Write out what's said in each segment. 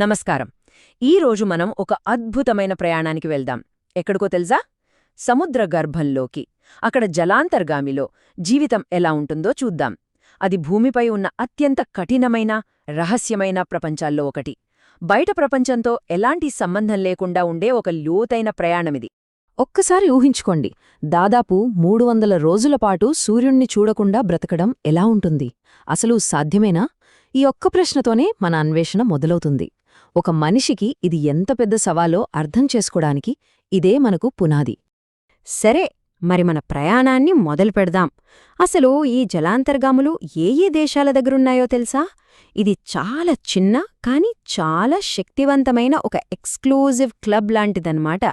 నమస్కారం. ఈరోజు మనం ఒక అద్భుతమైన ప్రయాణానికి వెళ్దాం. ఎక్కడికో తెలుసా? సముద్ర గర్భంలోకి. అక్కడ జలాంతర్గామిలో జీవితం ఎలా ఉంటుందో చూద్దాం. అది భూమిపై ఉన్న అత్యంత కఠినమైన, రహస్యమైన ప్రపంచాల్లో ఒకటి. బయట ప్రపంచంతో ఎలాంటి సంబంధం లేకుండా ఉండే ఒక లోతైన ప్రయాణమిది. ఒక్కసారి ఊహించుకోండి, దాదాపు 300 రోజులపాటు సూర్యుణ్ణి చూడకుండా బ్రతకడం ఎలా ఉంటుంది? అసలు సాధ్యమేనా? ఈ ఒక్క ప్రశ్నతోనే మన అన్వేషణ మొదలవుతుంది. ఒక మనిషికి ఇది ఎంత పెద్ద సవాలో అర్థం చేసుకోడానికి ఇదే మనకు పునాది. సరే, మరి మన ప్రయాణాన్ని మొదలుపెడదాం. అసలు ఈ జలాంతర్గాములు ఏ దేశాల దగ్గరున్నాయో తెలుసా? ఇది చాలా చిన్న, కాని చాలా శక్తివంతమైన ఒక ఎక్స్క్లూజివ్ క్లబ్ లాంటిదన్నమాట.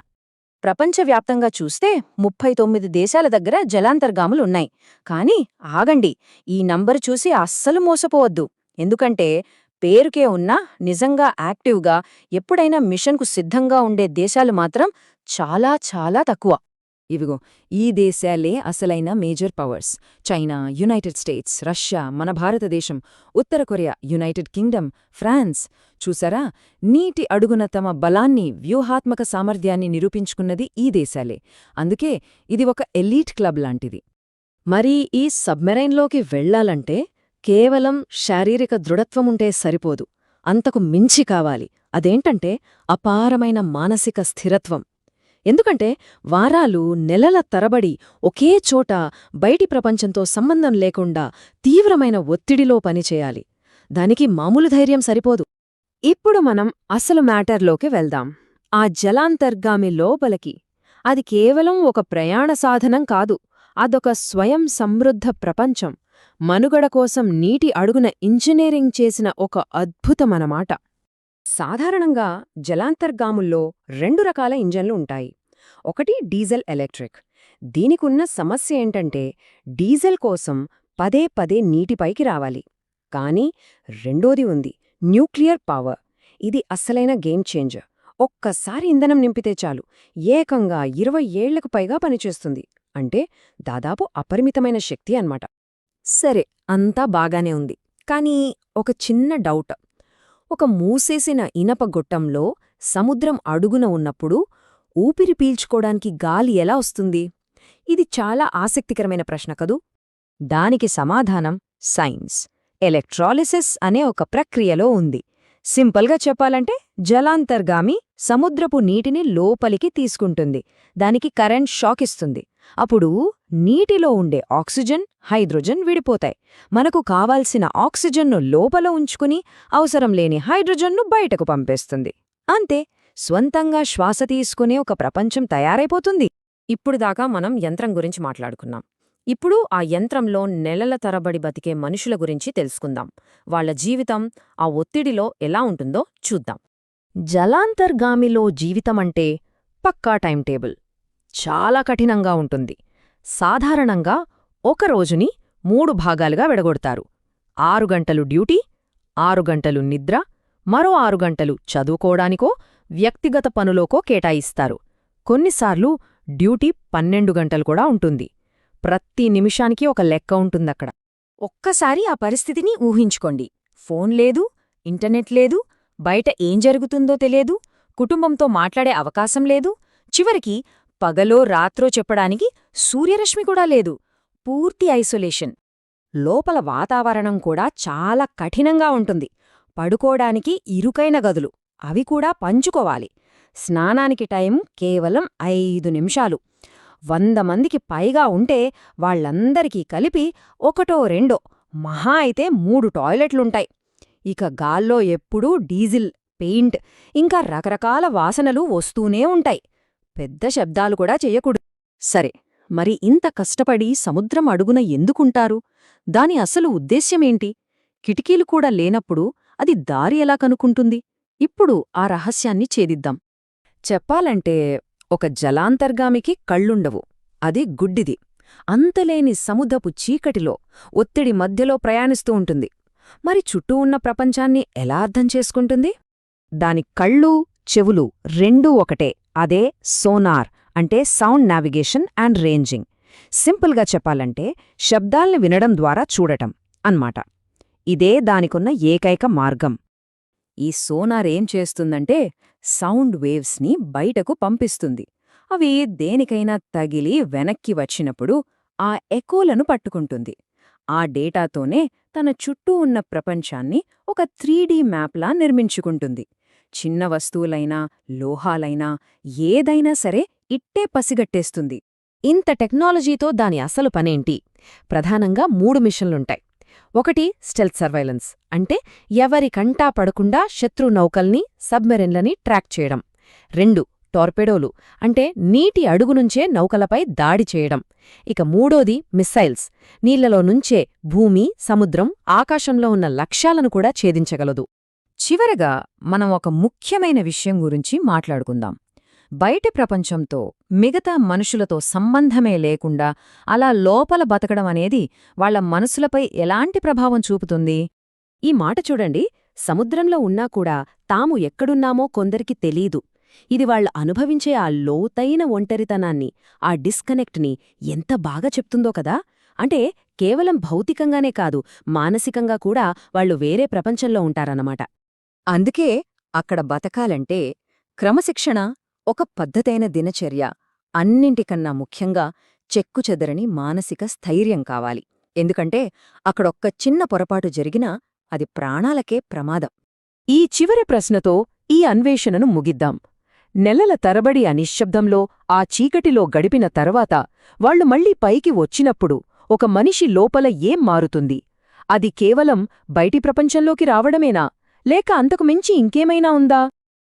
ప్రపంచవ్యాప్తంగా చూస్తే 39 దేశాల దగ్గర జలాంతర్గాములున్నాయి. కానీ ఆగండి, ఈ నంబరు చూసి అస్సలు మోసపోవద్దు. ఎందుకంటే పేరుకే ఉన్నా నిజంగా యాక్టివ్గా ఎప్పుడైనా మిషన్కు సిద్ధంగా ఉండే దేశాలు మాత్రం చాలా చాలా తక్కువ. ఇవిగో ఈ దేశాలే అసలైన major powers: China, United states, Russia, మన భారతదేశం, ఉత్తర కొరియా, యునైటెడ్ కింగ్డమ్, ఫ్రాన్స్. చూసారా, నీటి అడుగున తమ బలాన్ని, వ్యూహాత్మక సామర్థ్యాన్ని నిరూపించుకున్నది ఈ దేశాలే. అందుకే ఇది ఒక ఎలీట్ క్లబ్ లాంటిది. మరి ఈ సబ్మెరైన్లోకి వెళ్లాలంటే కేవలం శారీరక దృఢత్వముంటే సరిపోదు, అంతకు మించి కావాలి. అదేంటంటే అపారమైన మానసిక స్థిరత్వం. ఎందుకంటే వారాలు, నెలల తరబడి ఒకే చోట బయటి ప్రపంచంతో సంబంధం లేకుండా తీవ్రమైన ఒత్తిడిలో పనిచేయాలి. దానికి మామూలు ధైర్యం సరిపోదు. ఇప్పుడు మనం అసలు మ్యాటర్లోకి వెళ్దాం. ఆ జలాంతర్గామి లోపలికి. అది కేవలం ఒక ప్రయాణ సాధనం కాదు, అదొక స్వయం సమృద్ధ ప్రపంచం. మనుగడ కోసం నీటి అడుగున ఇంజనీరింగ్ చేసిన ఒక అద్భుతమనమాట. సాధారణంగా జలాంతర్గాముల్లో 2 రకాల ఇంజన్లు ఉంటాయి. ఒకటి డీజిల్ ఎలక్ట్రిక్. దీనికున్న సమస్య ఏంటంటే డీజిల్ కోసం పదే పదే నీటిపైకి రావాలి. కానీ రెండోది ఉంది, న్యూక్లియర్ పవర్. ఇది అస్సలైన గేమ్ చేంజర్. ఒక్కసారి ఇంధనం నింపితే చాలు, ఏకంగా 20 ఏళ్లకు పైగా పనిచేస్తుంది. అంటే దాదాపు అపరిమితమైన శక్తి అన్నమాట. సరే, అంతా బాగానే ఉంది. కానీ ఒక చిన్న డౌట్. ఒక మూసేసిన ఇనప గొట్టంలో సముద్రం అడుగున ఉన్నప్పుడు ఊపిరి పీల్చుకోడానికి గాలి ఎలా వస్తుంది? ఇది చాలా ఆసక్తికరమైన ప్రశ్న కదూ. దానికి సమాధానం సైన్స్. ఎలక్ట్రాలిసిస్ అనే ఒక ప్రక్రియలో ఉంది. సింపుల్గా చెప్పాలంటే జలాంతర్గామి సముద్రపు నీటిని లోపలికి తీసుకుంటుంది. దానికి కరెంట్ షాక్ ఇస్తుంది. అప్పుడు నీటిలో ఉండే ఆక్సిజన్, హైడ్రోజన్ విడిపోతాయి. మనకు కావాల్సిన ఆక్సిజన్ను లోపల ఉంచుకుని అవసరం లేని హైడ్రోజన్ను బయటకు పంపేస్తుంది. అంతే, స్వంతంగా శ్వాస తీసుకునే ఒక ప్రపంచం తయారైపోతుంది. ఇప్పుడుదాకా మనం యంత్రం గురించి మాట్లాడుకున్నాం. ఇప్పుడు ఆ యంత్రంలో నెలల తరబడి బతికే మనుషుల గురించి తెలుసుకుందాం. వాళ్ల జీవితం ఆ ఒత్తిడిలో ఎలా ఉంటుందో చూద్దాం. జలాంతర్గామిలో జీవితమంటే పక్కా టైం టేబుల్. చాలా కఠినంగా ఉంటుంది. సాధారణంగా ఒక రోజుని 3 భాగాలుగా విడగొడతారు. 6 గంటలు డ్యూటీ, 6 గంటలు నిద్ర, మరో 6 గంటలు చదువుకోడానికో వ్యక్తిగత పనులోకో కేటాయిస్తారు. కొన్నిసార్లు డ్యూటీ 12 గంటలు కూడా ఉంటుంది. ప్రతి నిమిషానికి ఒక లెక్క ఉంటుందక్కడ. ఒక్కసారి ఆ పరిస్థితిని ఊహించుకోండి. ఫోన్ లేదు, ఇంటర్నెట్ లేదు, బయట ఏం జరుగుతుందో తెలియదు, కుటుంబంతో మాట్లాడే అవకాశం లేదు, చివరికి పగలో రాత్రో చెప్పడానికి సూర్యరశ్మి కూడా లేదు. పూర్తి ఐసోలేషన్. లోపల వాతావరణం కూడా చాలా కఠినంగా ఉంటుంది. పడుకోడానికి ఇరుకైన గదులు, అవి కూడా పంచుకోవాలి. స్నానానికి టైం కేవలం 5 నిమిషాలు. 100 మందికి పైగా ఉంటే వాళ్లందరికీ కలిపి 1-2, మహా అయితే 3 టాయిలెట్లుంటాయి. ఇక గాల్లో ఎప్పుడూ డీజిల్, పెయింట్, ఇంకా రకరకాల వాసనలు వస్తూనే ఉంటాయి. పెద్ద శబ్దాలు కూడా చెయ్యకూడదు. సరే, మరి ఇంత కష్టపడి సముద్రం అడుగున ఎందుకుంటారు? దాని అసలు ఉద్దేశ్యమేంటి? కిటికీలు కూడా లేనప్పుడు అది దారి ఎలా కనుక్కుంటుంది? ఇప్పుడు ఆ రహస్యాన్ని ఛేదిద్దాం. చెప్పాలంటే ఒక జలాంతర్గామికి కళ్ళుండవు. అది గుడ్డిది. అంతలేని సముద్రపు చీకటిలో, ఒత్తిడి మధ్యలో ప్రయాణిస్తూ ఉంటుంది. మరి చుట్టూ ఉన్న ప్రపంచాన్ని ఎలా అర్థం చేసుకుంటుంది? దాని కళ్ళు, చెవులు రెండూ ఒకటే. అదే సోనార్, అంటే సౌండ్ నావిగేషన్ అండ్ రేంజింగ్. సింపుల్గా చెప్పాలంటే శబ్దాల్ని వినడం ద్వారా చూడటం అన్మాట. ఇదే దానికున్న ఏకైక మార్గం. ఈ సోనార్ ఏం చేస్తుందంటే సౌండ్ వేవ్స్ని బయటకు పంపిస్తుంది. అవి దేనికైనా తగిలి వెనక్కి వచ్చినప్పుడు ఆ ఎకోలను పట్టుకుంటుంది. ఆ డేటాతోనే తన చుట్టూ ఉన్న ప్రపంచాన్ని ఒక 3D మ్యాప్లా నిర్మించుకుంటుంది. చిన్న వస్తువులైనా, లోహాలైనా, ఏదైనా సరే ఇట్టే పసిగట్టేస్తుంది. ఇంత టెక్నాలజీతో దాని అసలు పనేంటి? ప్రధానంగా 3 మిషన్లుంటాయి. ఒకటి స్టెల్త్ సర్వైలెన్స్, అంటే ఎవరి కంటా పడకుండా శత్రు నౌకల్ని, సబ్మెరిన్లని ట్రాక్ చేయడం. 2 టార్పెడోలు, అంటే నీటి అడుగునుంచే నౌకలపై దాడి చేయడం. ఇక మూడోది మిస్సైల్స్, నీళ్లలో నుంచే భూమి, సముద్రం, ఆకాశంలో ఉన్న లక్ష్యాలను కూడా ఛేదించగలదు. చివరగా మనం ఒక ముఖ్యమైన విషయం గురించి మాట్లాడుకుందాం. బయటి ప్రపంచంతో, మిగతా మనుషులతో సంబంధమే లేకుండా అలా లోపల బతకడం అనేది వాళ్ల మనసులపై ఎలాంటి ప్రభావం చూపుతుంది? ఈ మాట చూడండి, సముద్రంలో ఉన్నా కూడా తాము ఎక్కడున్నామో కొందరికి తెలీదు. ఇది వాళ్లు అనుభవించే ఆ లోతైన ఒంటరితనాన్ని, ఆ డిస్కనెక్ట్ని ఎంత బాగా చెప్తుందో కదా. అంటే కేవలం భౌతికంగానే కాదు, మానసికంగా కూడా వాళ్లు వేరే ప్రపంచంలో ఉంటారన్నమాట. అందుకే అక్కడ బతకాలంటే క్రమశిక్షణ, ఒక పద్ధతైన దినచర్య, అన్నింటికన్నా ముఖ్యంగా చెక్కుచెదరని మానసిక స్థైర్యం కావాలి. ఎందుకంటే అక్కడొక్క చిన్న పొరపాటు జరిగినా అది ప్రాణాలకే ప్రమాదం. ఈ చివరి ప్రశ్నతో ఈ అన్వేషణను ముగిద్దాం. నెలల తరబడి ఆ నిశ్శబ్దంలో, ఆ చీకటిలో గడిపిన తర్వాత వాళ్లు మళ్లీ పైకి వచ్చినప్పుడు ఒక మనిషి లోపల ఏం మారుతుంది? అది కేవలం బయటి ప్రపంచంలోకి రావడమేనా, లేక అంతకు మించి ఇంకేమైనా ఉందా?